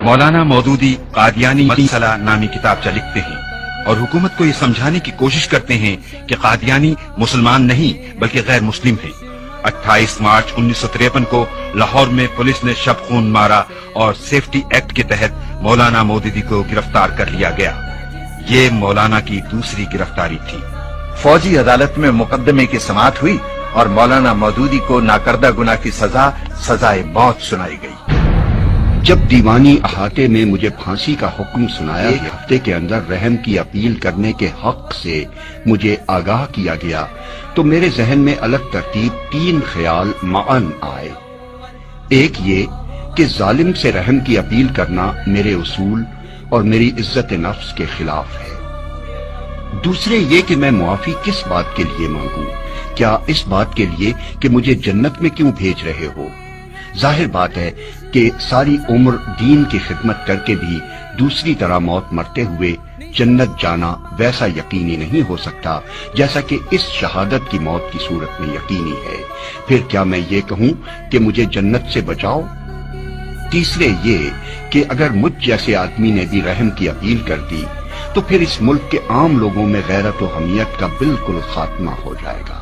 مولانا مودودی قادیانی مسئلہ نامی کتابچہ لکھتے ہیں اور حکومت کو یہ سمجھانے کی کوشش کرتے ہیں کہ قادیانی مسلمان نہیں بلکہ غیر مسلم ہیں۔ 28 مارچ 1953 کو لاہور میں پولیس نے شب خون مارا اور سیفٹی ایکٹ کے تحت مولانا مودودی کو گرفتار کر لیا گیا۔ یہ مولانا کی دوسری گرفتاری تھی۔ فوجی عدالت میں مقدمے کی سماعت ہوئی اور مولانا مودودی کو ناکردہ گناہ کی سزائے موت سنائی گئی۔ جب دیوانی احاطے میں مجھے پھانسی کا حکم سنایا، ایک ہفتے کے اندر رحم کی اپیل کرنے کے حق سے مجھے آگاہ کیا گیا تو میرے ذہن میں الگ ترتیب 3 خیال معاً آئے۔ ایک یہ کہ ظالم سے رحم کی اپیل کرنا میرے اصول اور میری عزت نفس کے خلاف ہے۔ دوسرے یہ کہ میں معافی کس بات کے لیے مانگوں؟ کیا اس بات کے لیے کہ مجھے جنت میں کیوں بھیج رہے ہو؟ ظاہر بات ہے کہ ساری عمر دین کی خدمت کر کے بھی دوسری طرح موت مرتے ہوئے جنت جانا ویسا یقینی نہیں ہو سکتا جیسا کہ اس شہادت کی موت کی صورت میں یقینی ہے۔ پھر کیا میں یہ کہوں کہ مجھے جنت سے بچاؤ؟ تیسرے یہ کہ اگر مجھ جیسے آدمی نے بھی رحم کی اپیل کر دی تو پھر اس ملک کے عام لوگوں میں غیرت و حمیت کا بالکل خاتمہ ہو جائے گا۔